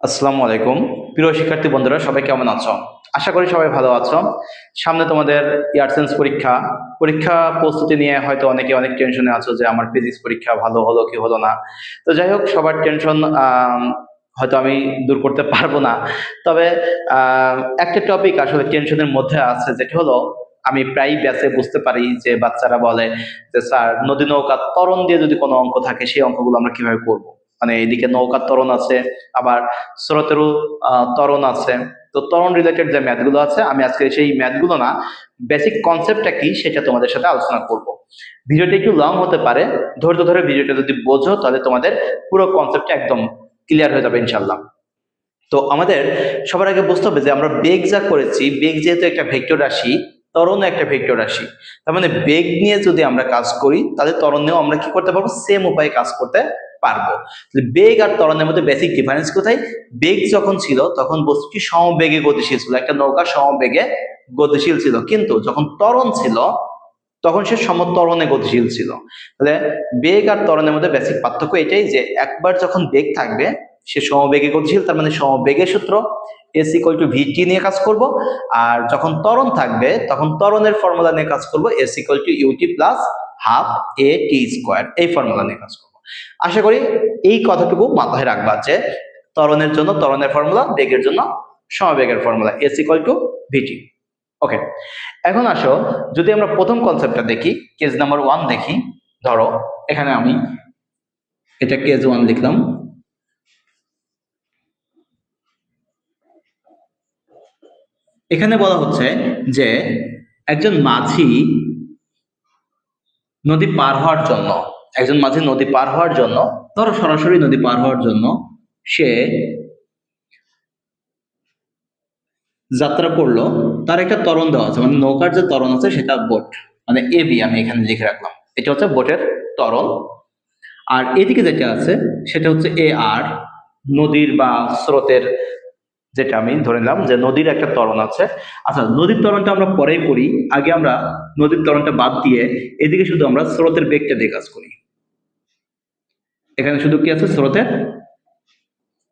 আসসালামু আলাইকুম। প্রিয় শিক্ষার্থী বন্ধুরা, সবাই কেমন আছো? আশা করি সবাই ভালো আছো। সামনে তোমাদের ইয়ারসেন্স পরীক্ষা। পরীক্ষা প্রস্তুতি নিয়ে হয়তো অনেকে অনেক টেনশনে আছো যে আমার ফিজিক্স পরীক্ষা ভালো হলো কি হলো না। তো যাই হোক, সবার টেনশন হয়তো আমি দূর করতে পারবো না। তবে একটা টপিক আসলে টেনশনের মধ্যে আছে, যেটা হলো আমি প্রায় ব্যাচে বুঝতে পারি যে বাচ্চারা বলে যে স্যার, নদী নৌকা ত্বরণ দিয়ে যদি কোনো অঙ্ক থাকে সেই অঙ্কগুলো আমরা কিভাবে করব। মানে এদিকে নৌকার ত্বরণ আছে, আবার স্রোতেরও ত্বরণ আছে। তো ত্বরণ রিলেটেড যে ম্যাথ গুলো আছে, আমি আজকে সেই ম্যাথ গুলো না, বেসিক কনসেপ্টটা কি সেটা তোমাদের সাথে আলোচনা করব। ভিডিওটা একটু লং হতে পারে, ধৈর্য ধরে ভিডিওটা যদি বোঝো তাহলে তোমাদের পুরো কনসেপ্টটা একদম ক্লিয়ার হয়ে যাবে ইনশাল্লাহ। তো আমাদের সবার আগে বুঝতে হবে যে আমরা বেগ যা করেছি, বেগ যেহেতু একটা ভেক্টর রাশি, ত্বরণও একটা ভেক্টর রাশি। তার মানে বেগ নিয়ে যদি আমরা কাজ করি তাহলে ত্বরণ নিয়েও আমরা কি করতে পারবো, সেম উপায়ে কাজ করতে পারবো। বেগ আর ত্বরণের মধ্যে বেসিক ডিফারেন্স কোথায়? বেগ যখন ছিল তখন বস্তুটি সমবেগে গতিশীল ছিল, একটা নৌকা সমবেগে গতিশীল ছিল, কিন্তু যখন ত্বরণ ছিল তখন সে সমত্বরণে গতিশীল ছিল। তাহলে বেগ আর ত্বরণের মধ্যে বেসিক পার্থক্য এটাই যে একবার যখন বেগ থাকবে সে সমবেগে গতিশীল, তার মানে সমবেগের সূত্র এস ইকুয়াল টু ভিটি নিয়ে কাজ করব। আর যখন ত্বরণ থাকবে তখন ত্বরণের ফর্মুলা নিয়ে কাজ করব, s equal to ut plus half a t square, এই ফর্মুলা নিয়ে কাজ করব। আশা করি এই কথাটুকু মাথায় রাখবা যে ত্বরণের জন্য ত্বরণের ফর্মুলা, বেগের জন্য সমবেগের ফর্মুলা, এস ইকুয়াল টু ভিটি। ওকে, এখন আসো, যদি আমরা প্রথম কনসেপ্টটা দেখি, কেস নাম্বার 1 দেখি। ধরো এখানে আমি এটা কেস 1 লিখলাম। এখানে বলা হচ্ছে যে একজন মাঝি নদী পার হওয়ার জন্য, একজন মাঝি নদী পার হওয়ার জন্য, ধরো সরাসরি নদী পার হওয়ার জন্য সে যাত্রা করলো। তার একটা ত্বরণ দেওয়া আছে, মানে নৌকার যে ত্বরণ আছে সেটা বোট, মানে এ বি আমি এখানে লিখে রাখলাম, এটা হচ্ছে বোটের ত্বরণ। আর এদিকে যেটা আছে সেটা হচ্ছে এ আর, নদীর বা স্রোতের, যেটা আমি ধরে নিলাম যে নদীর একটা ত্বরণ আছে। আচ্ছা, নদীর ত্বরণটা আমরা পরেই করি, আগে আমরা নদীর ত্বরণটা বাদ দিয়ে এদিকে শুধু আমরা স্রোতের বেগটা দিয়ে কাজ করি। এখানে শুধু কি আছে? স্রোতের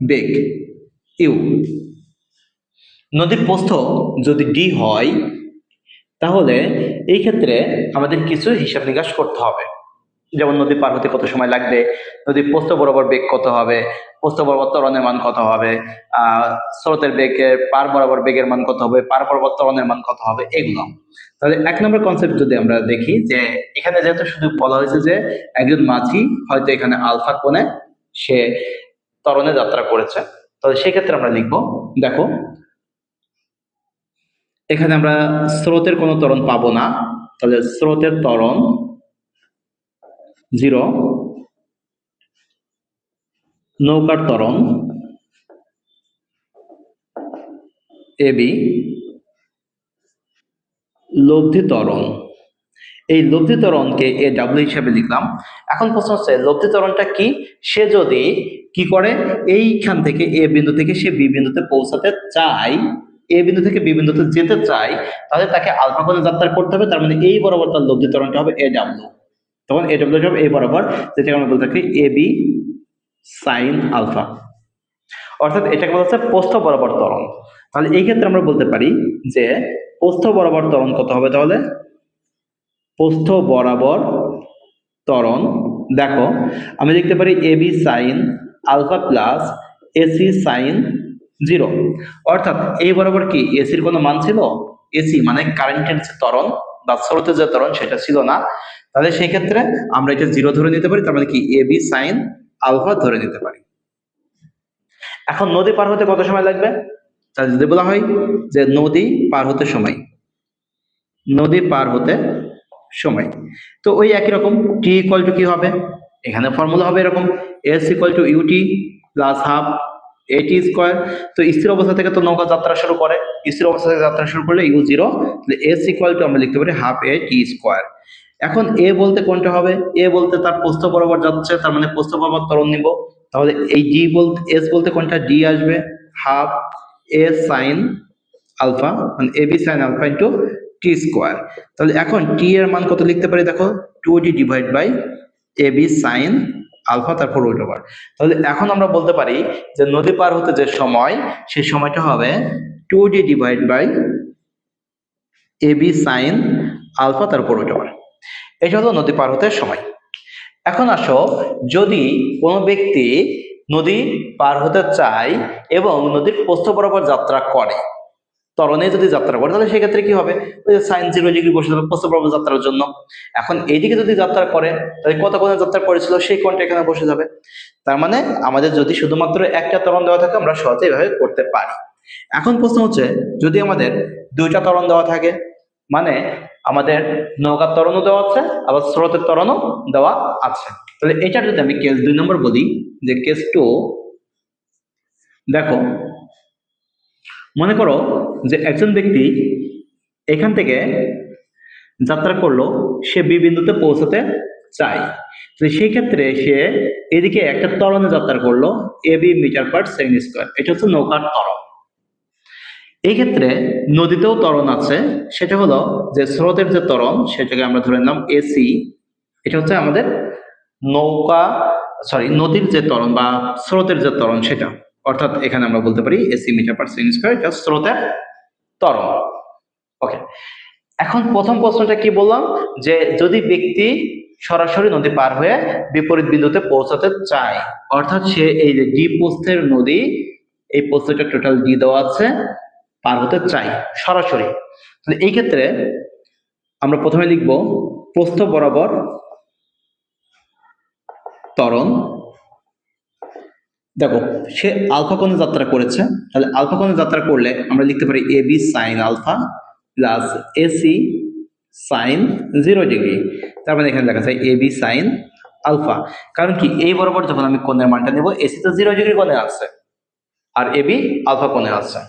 বেগ ইউ। নদীর প্রস্থ যদি ডি হয় তাহলে এই ক্ষেত্রে আমাদের কিছু হিসাব নিকাশ করতে হবে। যেমন নদী পার হতে কত সময় লাগবে, নদীর প্রস্থ বরাবর বেগ কত হবে, প্রস্থ বরাবর ত্বরণের মান কত হবে, স্রোতের বেগের পার বরাবর বেগের মান কত হবে, পার বরাবর ত্বরণের মান কত হবে, এগুলো। তাহলে 1 নম্বর কনসেপ্ট যদি আমরা দেখি, যে এখানে যেহেতু শুধু বলা হয়েছে যে একজন মাঝি হয়তো এখানে আলফা কোণে সে ত্বরণে যাত্রা করেছে, তাহলে সেক্ষেত্রে আমরা লিখবো, দেখো এখানে আমরা স্রোতের কোনো ত্বরণ পাবো না, তাহলে স্রোতের ত্বরণ 0, নৌকার ত্বরণ এ বি, লব্ধি ত্বরণ, এই লব্ধি ত্বরণকে এ ডাব্লিউ হিসাবে লিখলাম। এখন প্রশ্ন হচ্ছে লব্ধি ত্বরণটা কি? সে যদি কি করে, এইখান থেকে এ বিন্দু থেকে সে বি বিন্দুতে পৌঁছাতে চায়, এ বিন্দু থেকে বি বিন্দুতে যেতে চায়, তাহলে তাকে আলফা কোণে যাত্রা করতে হবে। তার মানে এই বরাবর তার লব্ধি ত্বরণটা হবে এ ডাব্লিউ। তখন এ ডাব্লিউ হবে এই বরাবর, যেটাকে আমরা বলতে থাকি এ বি সাইন আলফা। অর্থাৎ এটাকে বলা হচ্ছে প্রস্থ বরাবর ত্বরণ। তাহলে এই ক্ষেত্রে আমরা বলতে পারি যে প্রস্থ বরাবর ত্বরণ কত হবে, তাহলে প্রস্থ বরাবর ত্বরণ, দেখো আমি লিখতে পারি A B sine alpha plus AC sine 0। অর্থাৎ এই বরাবর কি এসির কোনো মান ছিল? এসি মানে কারেন্টের যে ত্বরণ বা স্রোতের যে ত্বরণ সেটা ছিল না। তাহলে সেই ক্ষেত্রে আমরা এটা 0 ধরে নিতে পারি, তার মানে কি এ বি সাইন আলফা ধরে নিতে পারি। এখন নদী পার হতে কত সময় লাগবে? তাহলে যদি বলা হয় যে নদী পার হতে সময়, নদী পার হতে সময়, তো ওই একই রকম টি ইকুয়াল টু কি হবে, এখানে ফর্মুলা হবে এরকম, s equal to ut plus half a t square. তো স্থির অবস্থা থেকে তো নৌকা যাত্রা শুরু করে, স্থির অবস্থা থেকে যাত্রা শুরু করলে ইউ 0, তাহলে এস ইকুয়াল টু আমরা লিখতে পারি হাফ এ টি স্কোয়ার। এখন এ বলতে কোনটা হবে? এ বলতে তার প্রস্থ বরাবর যাচ্ছে, তার মানে প্রস্থ বরাবর ত্বরণ নিব। তাহলে এই ডি বলতে, এস বলতে কোনটা? ডি আসবে, হাফ এ সাইন আলফা, মানে A B sine alpha into T square. তাহলে এখন টি এর মান কত লিখতে পারি? দেখো 2d divide by a B sine alpha তারপর রুট ওভার। তাহলে এখন আমরা বলতে পারি যে নদী পার হতে যে সময়, সেই সময়টা হবে 2d divide by AB sine alpha তারপর রুট ওভার। এটা হলো নদী পার হতে সময়। এখন আসো, যদি কোনো ব্যক্তি নদী পার হতে চায় এবং নদীর প্রস্থ বরাবর যাত্রা করে, ত্বরণে যদি যাত্রা করে, তাহলে সেক্ষেত্রে কি হবে, ওই যে সাইন 0 ডিগ্রি বসে যাবে প্রস্থ বরাবর যাত্রার জন্য। এখন এইদিকে যদি যাত্রা করে, তাহলে কত কোণে যাত্রা করেছিল সেই কোণটা এখানে বসে যাবে। তার মানে আমাদের যদি শুধুমাত্র একটা ত্বরণ দেওয়া থাকে, আমরা সহজে এভাবে করতে পারি। এখন প্রশ্ন হচ্ছে, যদি আমাদের দুইটা ত্বরণ দেওয়া থাকে, মানে আমাদের নৌকার ত্বরণও দেওয়া আছে, আবার স্রোতের ত্বরণও দেওয়া আছে, তাহলে এটার যদি আমি কেস 2 নম্বর বলি, যে কেস 2, দেখো মনে করো যে একজন ব্যক্তি এখান থেকে যাত্রা করলো, সে বি বিন্দুতে পৌঁছাতে চায়, তো সেই ক্ষেত্রে সে এদিকে একটা ত্বরণে যাত্রা করলো a b metre per second square, এটা হচ্ছে নৌকার ত্বরণ। এই ক্ষেত্রে নদীতেও ত্বরণ আছে, সেটা হলো যে স্রোতের যে ত্বরণ, সেটাকে আমরা ধরে নিলাম এসি। এটা হচ্ছে আমাদের নদীর যে ত্বরণ বা স্রোতের যে ত্বরণ সেটা, অর্থাৎ এখানে আমরা বলতে পারি a c metre per second square, এটা স্রোতের ত্বরণ। ওকে, এখন প্রথম প্রশ্নটা কি বললাম, যে যদি ব্যক্তি সরাসরি নদী পার হয়ে বিপরীত বিন্দুতে পৌঁছাতে চায়, অর্থাৎ সে এই যে ডি প্রস্থের নদী, এই প্রস্থটা টোটাল ডি দেওয়া আছে, পার হতে চাই সরাসরি, তাহলে এই ক্ষেত্রে আমরা প্রথমে লিখব প্রস্থ বরাবর ত্বরণ। দেখো সে আলফা কোণে যাত্রা করেছে, তাহলে আলফা কোণে যাত্রা করলে আমরা লিখতে পারি a b sine alpha plus AC sine 0 degree. তার মানে এখানে লেখা যায় এবি সাইন আলফা, কারণ কি এই বরাবর যখন আমি কোণের মানটা নেব, এসি তো 0 ডিগ্রি কোণে আছে আর এবি আলফা কোণে আছে।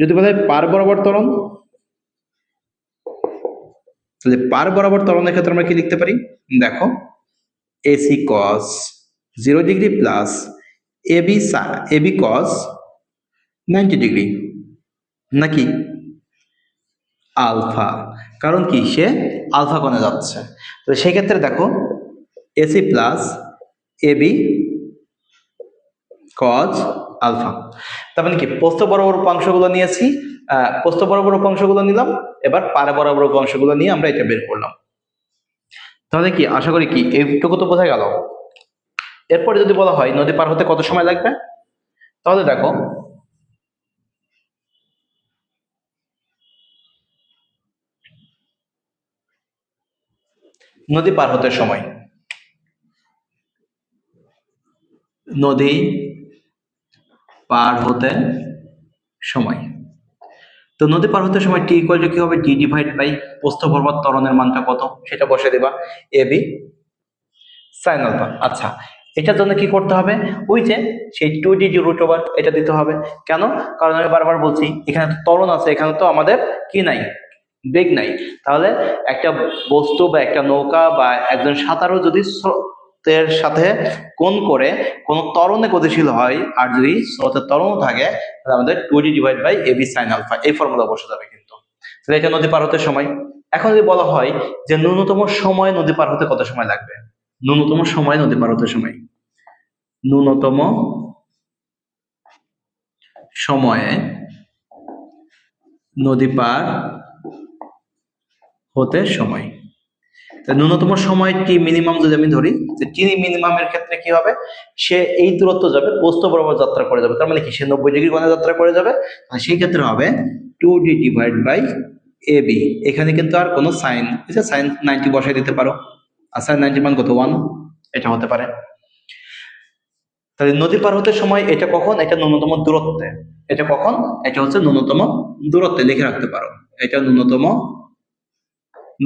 যদি বলা হয় পার বরাবর ত্বরণ, তাহলে পার বরাবর ত্বরণের ক্ষেত্রে আমরা কি লিখতে পারি, দেখো এসি কস 0 ডিগ্রি প্লাস এবি কস 90 ডিগ্রি, নাকি আলফা, কারণ কি সে আলফা কোণে যাচ্ছে। তো সেই ক্ষেত্রে দেখো a c plus a b cos alpha, তার মানে কি প্রস্থ বরাবর উপাংশগুলো নিয়েছি, প্রস্থ বরাবর উপাংশগুলো নিলাম, এবার পারে বরাবর উপাংশগুলো নিয়ে আমরা এটা বের করলাম। তাহলে কি আশা করি কি এইটুকু তো বোঝা গেল। এরপরে যদি বলা হয় নদী পার হতে কত সময় লাগবে, তাহলে দেখো নদী পার হতে সময়, নদী পার হতে সময়, তো নদী পার হতে সময় টি ইকুয়াল টু কি হবে, ডি ডিভাইড বাই প্রস্থ বরাবর ত্বরণের মানটা কত সেটা বসে দেবা এবি সাইন আলফা। আচ্ছা, এটার জন্য কি করতে হবে, ওই যে সেই 2d রুট ওভার এটা দিতে হবে। কেন, কারণ আমি বারবার বলছি এখানে তো ত্বরণ আছে, এখানে তো আমাদের কি নাই, বেগ নাই। তাহলে একটা বস্তু বা একটা নৌকা বা একজন সাঁতারু যদি স্রোতের সাথে কোণ করে কোনো ত্বরণে গতিশীল হয়, আর যদি স্রোতের ত্বরণ থাকে, তাহলে আমাদের 2d divide by AB sine alpha এই ফর্মুলা বসে যাবে কিন্তু। তাহলে এটা নদী পার হতে সময়। এখন যদি বলা হয় যে ন্যূনতম সময় নদী পার হতে কত সময় লাগবে, ন্যূনতম সময় নদী পার হতে সময়, ন্যূনতম সময়ে নদী পার হতে সময়, ন্যূনতম সময় টি মিনিমাম যদি আমি ধরি, যে টি মিনিমামের ক্ষেত্রে কি হবে, সে এই দূরত্ব যাবে প্রস্থ বরাবর যাত্রা করে যাবে, তার মানে কি সে 90 ডিগ্রি কোণে যাত্রা করে যাবে, সেই ক্ষেত্রে হবে 2d ডিভাইড বাই এবি। এখানে কিন্তু আর কোনো সাইন, সাইন 90 বসাই দিতে পারো, আর সাইন 90 মান কত 1, এটা হতে পারে। তাহলে নদী পার হতে সময় এটা কখন, এটা ন্যূনতম দূরত্বে, এটা কখন, এটা হচ্ছে ন্যূনতম দূরত্বে, লিখে রাখতে পারো এটা ন্যূনতম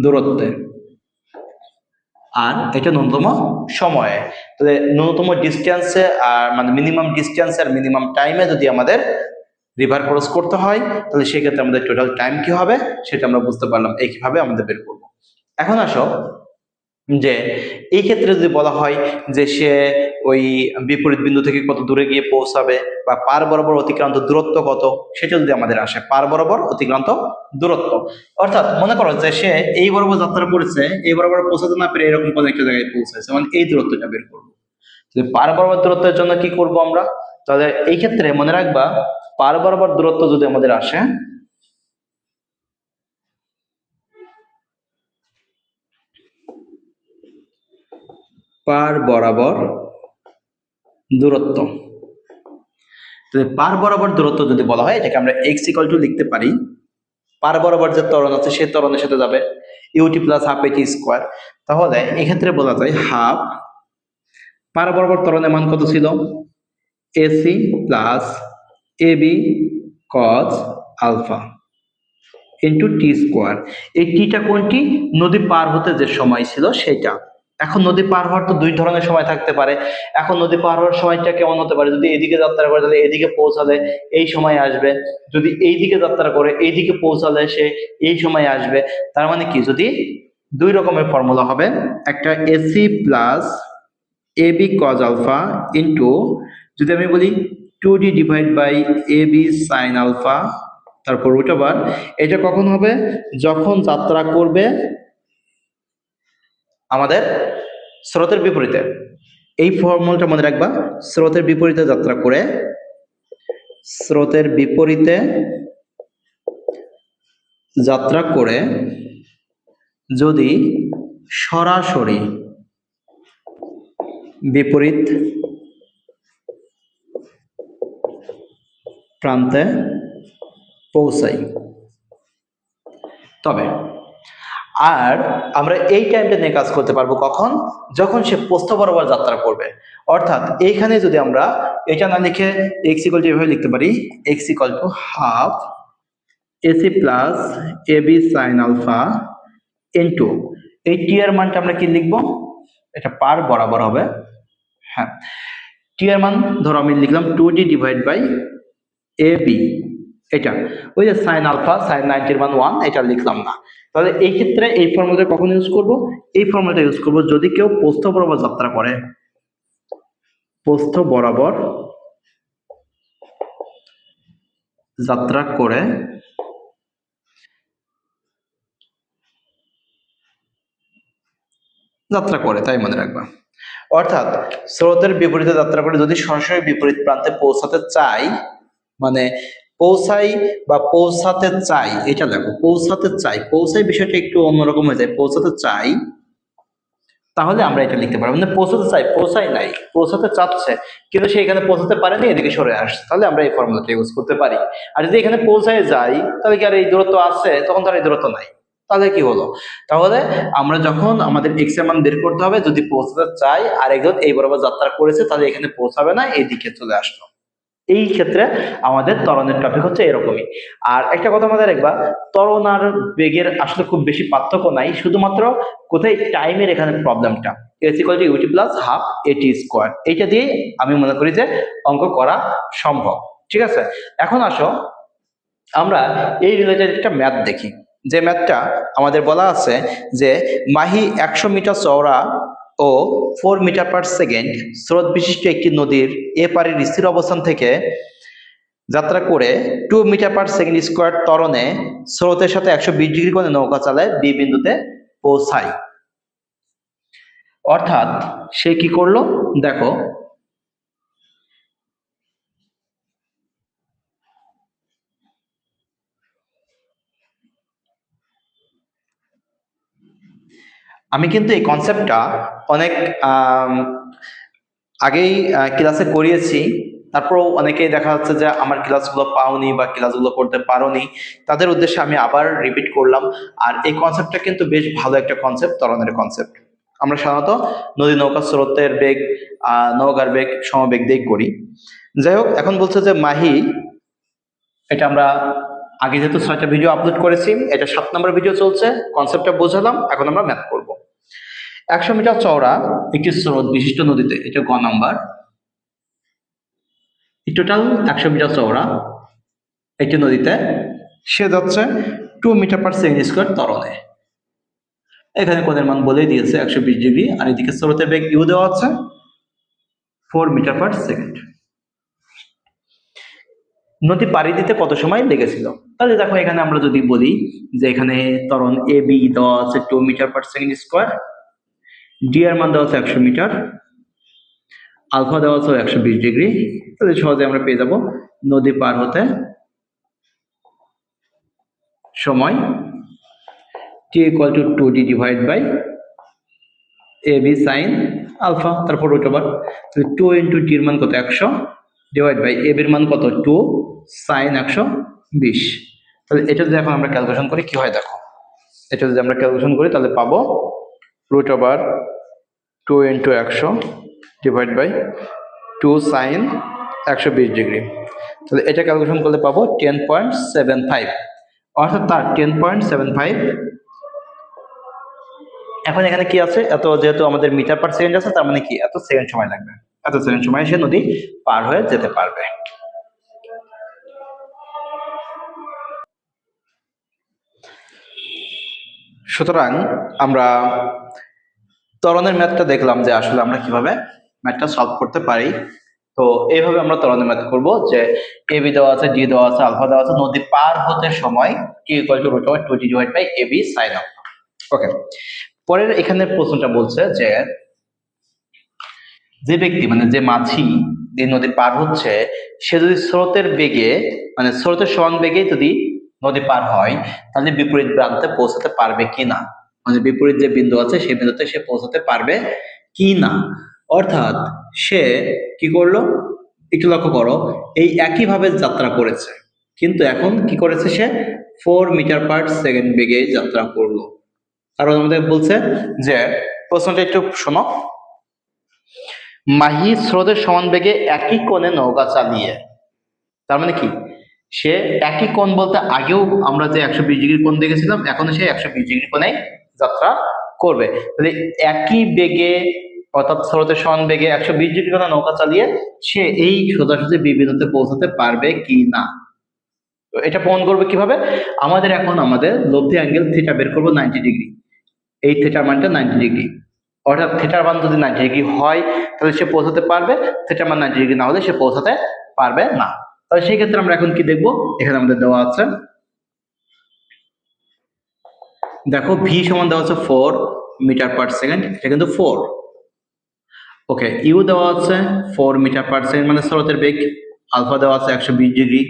দূরত্বে, আর এটা ন্যূনতম সময়ে। তাহলে ন্যূনতম ডিস্টেন্সে আর মানে মিনিমাম ডিস্টেন্স আর মিনিমাম টাইমে যদি আমাদের রিভার ক্রস করতে হয়, তাহলে সেক্ষেত্রে আমাদের টোটাল টাইম কি হবে সেটা আমরা বুঝতে পারলাম, এইভাবে আমাদের বের করব। এখন আসো যে এই ক্ষেত্রে যদি বলা হয় যে সে ওই বিপরীত বিন্দু থেকে কত দূরে গিয়ে পৌঁছাবে বা পার বরাবর অতিক্রান্ত দূরত্ব কত, সেটা যদি আমাদের আসে, পার বরাবর অতিক্রান্ত দূরত্ব, অর্থাৎ মনে করো যে সে এই বরাবর যাত্রা করেছে, এই বরাবর পৌঁছাতে না পেরে এরকম কোনো একটা জায়গায় পৌঁছাছে, মানে এই দূরত্বটা বের করবো। পার বরাবর দূরত্বের জন্য কি করব আমরা? তাহলে এই ক্ষেত্রে মনে রাখবা, পার বরাবর দূরত্ব যদি আমাদের আসে, পার বরাবর দূরত্ব, পার বরাবর দূরত্ব যদি বলা হয়, এটাকে আমরা x = লিখতে পারি, পার বরাবর যে ত্বরণ আছে সেই ত্বরণের সাথে যাবে ut + ½ at স্কয়ার। তাহলে এক্ষেত্রে বলা যায় হাফ, পার বরাবর ত্বরণের মান কত ছিল? ac + ab cos alpha into T square. এই টিটা কোনটি? নদী পার হতে যে সময় ছিল সেটা। এখন নদী পার হওয়ার তো দুই ধরনের সময় থাকতে পারে। এখন নদী পার হওয়ার সময়টা কেমন হতে পারে? যদি এদিকে যাত্রা করে তাহলে এদিকে পৌঁছালে এই সময় আসবে, যদি এই দিকে যাত্রা করে এইদিকে পৌঁছালে সে এই সময় আসবে। তার মানে কি, যদি দুই রকমের ফর্মুলা হবে, একটা a c plus a b cos alpha into, যদি আমি বলি 2d / ab সাইন আলফা, তারপর √, এটা কখন হবে? যখন যাত্রা করবে আমাদের স্রোতের বিপরীতে। এই ফর্মুলাটা মনে রাখবা, স্রোতের বিপরীতে যাত্রা করে, স্রোতের বিপরীতে যাত্রা করে যদি সরাসরি বিপরীত প্রান্তে পৌঁছাই, তবে আর আমরা এই টাইমটা নিয়ে কাজ করতে পারবো কখন? যখন সে প্রস্থ বরাবর যাত্রা করবে। অর্থাৎ এইখানে যদি আমরা এটা না লিখে x = এভাবে লিখতে পারি, x = half ac plus ab sine alpha into, এই টি এর মানটা আমরা কি লিখবো? এটা পার বরাবর হবে। হ্যাঁ, টি এর মান ধরো আমি লিখলাম 2d / ab, এটা ওই যে সাইন আলফা, সাইন 90 এর মান 1, এটা লিখলাম না। তাহলে এই ক্ষেত্রে এই ফর্মুলাটা কখন ইউজ করব? এই ফর্মুলাটা ইউজ করব যদি কেউ প্রস্থ বরাবর যাত্রা করে, প্রস্থ বরাবর যাত্রা করে তাই মনে রাখবা। অর্থাৎ স্রোতের বিপরীতে যাত্রা করে যদি সরাসরি বিপরীত প্রান্তে পৌঁছাতে চাই, মানে পৌঁছাই বা পৌঁছাতে চাই, এটা দেখো পৌঁছাতে চাই, পৌঁছাই বিষয়টা একটু অন্যরকম হয়ে যায়, পৌঁছাতে চাই, তাহলে আমরা এটা লিখতে পারবো। মানে পৌঁছাতে চাই, পৌঁছাই নাই, পৌঁছাতে চাচ্ছে কিন্তু সে এখানে পৌঁছাতে পারেনি, এদিকে সরে আসছে, তাহলে আমরা এই ফর্মুলাটা ইউজ করতে পারি। আর যদি এখানে পৌঁছায় যাই, তাহলে কি আর এই দূরত্ব আছে? তখন তো আর এই দূরত্ব নাই, তাহলে কি হলো? তাহলে আমরা যখন আমাদের এক্স এর মান বের করতে হবে, যদি পৌঁছাতে চাই আর একজন এই বরাবর যাত্রা করেছে, তাহলে এখানে পৌঁছাবে না, এইদিকে চলে আসলো। এই ক্ষেত্রে আমাদের ত্বরণের টপিক হচ্ছে এরকমই। আর একটা কথা মাথায় রাখবা, ত্বরণ আর বেগের আসলে খুব বেশি পার্থক্য নাই, শুধুমাত্র কোথায় টাইমের এখানে প্রবলেমটা। s = ut + ½ at স্কয়ার, এইটা দিয়ে আমি মনে করি যে অঙ্ক করা সম্ভব। ঠিক আছে, এখন আসো আমরা এই রিলেটেড একটা ম্যাথ দেখি। যে ম্যাথটা আমাদের বলা আছে যে মাহি 100 মিটার চওড়া ও 4 মিটার/সেকেন্ড স্রোত বিশিষ্ট একটি নদীর এ পারের স্থির অবস্থান থেকে যাত্রা করে 2 মিটার/সেকেন্ড স্কয়ার ত্বরণে স্রোতের সাথে 120 ডিগ্রি কোণে নৌকা চালায় বি বিন্দুতে পৌঁছায়। অর্থাৎ সে কি করলো দেখো, আমি কিন্তু এই কনসেপ্টটা অনেক আগেই ক্লাসে করিয়েছি, তারপরও অনেকেই দেখা যাচ্ছে যে আমার ক্লাসগুলো পাওনি বা ক্লাসগুলো করতে পারোনি, তাদের উদ্দেশ্যে আমি আবার রিপিট করলাম। আর এই কনসেপ্টটা কিন্তু বেশ ভালো একটা কনসেপ্ট, ত্বরণের কনসেপ্ট। আমরা সাধারণত নদী নৌকা স্রোতের বেগ, নৌকার বেগ সমবেগ দিয়ে করি। যাই হোক, এখন বলছে যে মাহি, এটা আমরা আগে যেহেতু 6টা ভিডিও আপলোড করেছি, এটা 7 নম্বর ভিডিও চলছে, কনসেপ্টটা বোঝালাম, এখন আমরা ম্যাথ করব। 100 মিটার চওড়া একটি স্রোত বিশিষ্ট নদীতে, এটা গ নাম্বার, টোটাল 100 মিটার চওড়া একটি নদীতে সে যাচ্ছে 2 মিটার/সেকেন্ড স্কয়ার ত্বরণে। এখানে কোণের মান বলেই দিয়েছে 120 ডিগ্রি, আর এদিকে স্রোতের বেগ ইউ দেওয়া আছে 4 মিটার/সেকেন্ড। নদী পাড়ি দিতে কত সময় লেগেছিল? তাহলে দেখো এখানে আমরা যদি বলি যে এখানে ত্বরণ এ বি দেওয়া আছে 2 মিটার/সেকেন্ড স্কয়ার, ডি এর মান দেওয়া আছে 100 মিটার, আলফা দেওয়া আছে 120 ডিগ্রি, তাহলে সহজে আমরা পেয়ে যাব নদী পার হতে সময় t equal to 2d divided by ab sin alpha, তারপর রুট ওভার 2 ইন্টু টির মান কত 100 ডিভাইড বাই ab এর মান কত 2 sin 120। তাহলে এটা যদি এখন আমরা ক্যালকুলেশন করি কি হয় দেখো, এটা যদি আমরা ক্যালকুলেশন করি তাহলে পাবো root over 2 into 100 divide by 2 sin 120 degree. তাহলে এটা ক্যালকুলেশন করলে পাবো 10.75, অর্থাৎ তার 10.75। এখন এখানে কি আছে, এত যেহেতু আমাদের মিটার পার সেকেন্ড আছে, তার মানে কি এত সেকেন্ড সময় লাগবে, এত সেকেন্ড সময় সে নদী পার হয়ে যেতে পারবে। সুতরাং আমরা ত্বরণের ম্যাথটা দেখলাম যে আসলে আমরা কিভাবে ম্যাথটা সলভ করতে পারি। তো এইভাবে আমরা ত্বরণের ম্যাথ করব যে এবি দেওয়া আছে, ডি দেওয়া আছে, আলফা দেওয়া আছে, নদী পার হতে সময় T equal to root over 2d divide by AB sine alpha. Okay, পরের এখানে প্রশ্নটা বলছে যে যে ব্যক্তি মানে যে মাঝি যে নদী পার হচ্ছে সে যদি স্রোতের বেগে মানে স্রোতের সমান বেগে যদি নদী পার হয় তাহলে বিপরীত প্রান্তে পৌঁছাতে পারবে কি না, মানে বিপরীত যে বিন্দু আছে সেই বিন্দুতে সে পৌঁছাতে পারবে কি না। অর্থাৎ সে কি করলো একটু লক্ষ্য করো, এই একই ভাবে যাত্রা করেছে কিন্তু এখন কি করেছে সে 4 মিটার পার সেকেন্ড বেগে যাত্রা করলো। কারণ আমাদের বলছে যে প্রশ্নটা একটু শোনো, মাহি স্রোতের সমান বেগে একই কোণে নৌকা চালিয়ে, তার মানে কি সে একই কোণ বলতে আগেও আমরা যে 120 ডিগ্রি কোণ দেখেছিলাম এখন সে 120 ডিগ্রি কোণে যাত্রা করবে। তাহলে একই বেগে অর্থাৎ স্রোতের সমান বেগে 120 ডিগ্রি কোণে নৌকা চালিয়ে সে এই সোজাসুজি বি বিন্দুতে পৌঁছাতে পারবে কি না। তো এটা প্রমাণ করবে কিভাবে, আমাদের এখন আমাদের লব্ধি অ্যাঙ্গেল থিটা বের করবো 90 ডিগ্রি, এই থিটার মানটা 90 ডিগ্রি, অর্থাৎ থিটার মান যদি 90 ডিগ্রি হয় তাহলে সে পৌঁছাতে পারবে, থিটার মান 90 ডিগ্রি না হলে সে পৌঁছাতে পারবে না। তাহলে সেই ক্ষেত্রে আমরা এখন কি দেখবো, এখানে আমাদের দেওয়া আছে দেখো ভি সমান দেওয়া আছে 4 মিটার পার সেকেন্ড, এটা কিন্তু 4। ওকে, ইউ দেওয়া আছে 4 মিটার পার সেকেন্ড মানে স্রোতের বেগ, আলফা দেওয়া আছে 120 ডিগ্রি।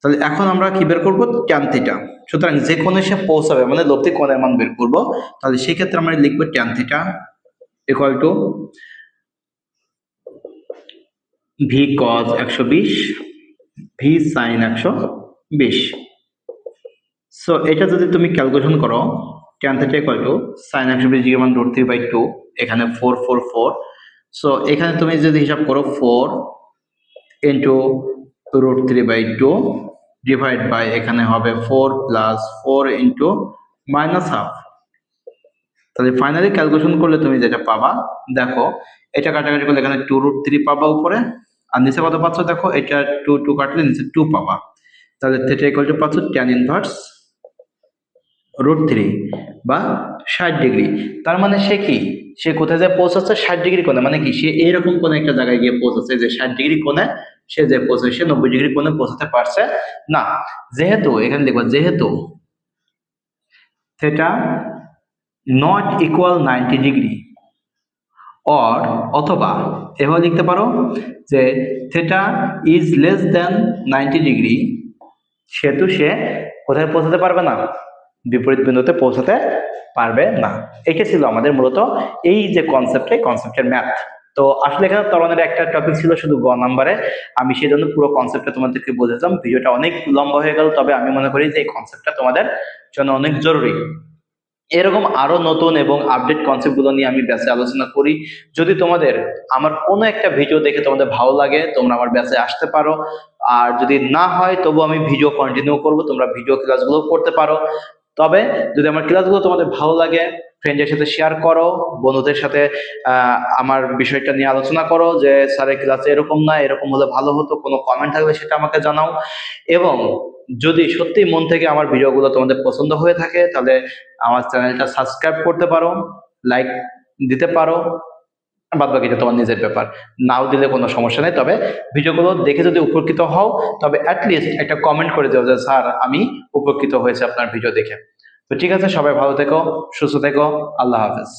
তাহলে এখন আমরা কি বের করবো ট্যান থিটা, সুতরাং যে কোণে সে পৌঁছাবে মানে লব্ধি কোণের মান বের করবো, তাহলে সেই ক্ষেত্রে আমরা লিখবো tan theta equal to v cos 120 v sine 120। So এটা যদি তুমি ক্যালকুলেশন করো tan theta equal to sine 120 degree মান √3/2, এখানে 4 4 4। সো এখানে তুমি যদি হিসাব করো 4 ইন্টু √3/2 ডিভাইড বাই এখানে হবে 4 প্লাস 4 ইন্টু মাইনাস হাফ। তাহলে ফাইনালি ক্যালকুলেশন করলে তুমি যেটা পাবা দেখো, এটা কাটাকাটি করলে এখানে 2√3 পাবা উপরে, আর নিচে কত পাচ্ছ দেখো, এটা 2 2 কাটলে নিচে 2 পাবা। তাহলে থিটা ইকুয়াল টু পাচ্ছ tan ইনভার্স √3 বা 60 ডিগ্রি। তার মানে সে কি সে কোথায় যায় পৌঁছাচ্ছে 60 ডিগ্রি কোণে, মানে কি সে এইরকম কোন একটা জায়গায় গিয়ে পৌঁছাচ্ছে যে 60 ডিগ্রি কোণে সে যে পৌঁছে, সে 90 ডিগ্রি কোণে পৌঁছাতে পারছে না। যেহেতু এখানে দেখবা যেহেতু theta not equal 90 degree, or অথবা এভাবে লিখতে পারো যে theta is less than 90 degree, সেহেতু সে কোথায় পৌঁছাতে পারবে না, বিপরীত বিন্দুতে পৌঁছাতে পারবে না। এটা ছিল আমাদের মূলত এই যে কনসেপ্টের ম্যাথ। তো আসলে এখানে ত্বরণের একটা টপিক ছিল শুধু গ নাম্বারে, আমি সেই জন্য পুরো কনসেপ্টটা তোমাদেরকে বোঝাতাম। ভিডিওটা অনেক লম্বা হয়ে গেল, তবে আমি মনে করি যে এই কনসেপ্টটা তোমাদের জন্য অনেক জরুরি। এরকম আরো নতুন এবং আপডেট কনসেপ্টগুলো নিয়ে আমি ব্যাচে আলোচনা করি। যদি তোমাদের আমার কোনো একটা ভিডিও দেখে তোমাদের ভালো লাগে তোমরা আমার ব্যাচে আসতে পারো, আর যদি না হয় তবু আমি ভিডিও কন্টিনিউ করব, তোমরা ভিডিও ক্লাসগুলো করতে পারো। তবে যদি আমার ক্লাসগুলো তোমাদের ভালো লাগে ফ্রেন্ডের সাথে শেয়ার করো, বন্ধুদের সাথে আমার বিষয়টা নিয়ে আলোচনা করো যে স্যারের ক্লাসে এরকম না এরকম হলে ভালো হতো, কোনো কমেন্ট থাকলে সেটা আমাকে জানাও। এবং যদি সত্যি মন থেকে আমার ভিডিওগুলো তোমাদের পছন্দ হয়ে থাকে তাহলে আমার চ্যানেলটা সাবস্ক্রাইব করতে পারো, লাইক দিতে পারো, বাদ বাকিটা তোমার নিজের ব্যাপার, নাও দিলে কোনো সমস্যা নেই। তবে ভিডিওগুলো দেখে যদি উপকৃত হও তবে অ্যাটলিস্ট একটা কমেন্ট করে দেও যে স্যার আমি উপকৃত হয়েছে আপনার ভিডিও দেখে। তো ঠিক আছে, সবাই ভালো থেকো, সুস্থ থেকো, আল্লাহ হাফেজ।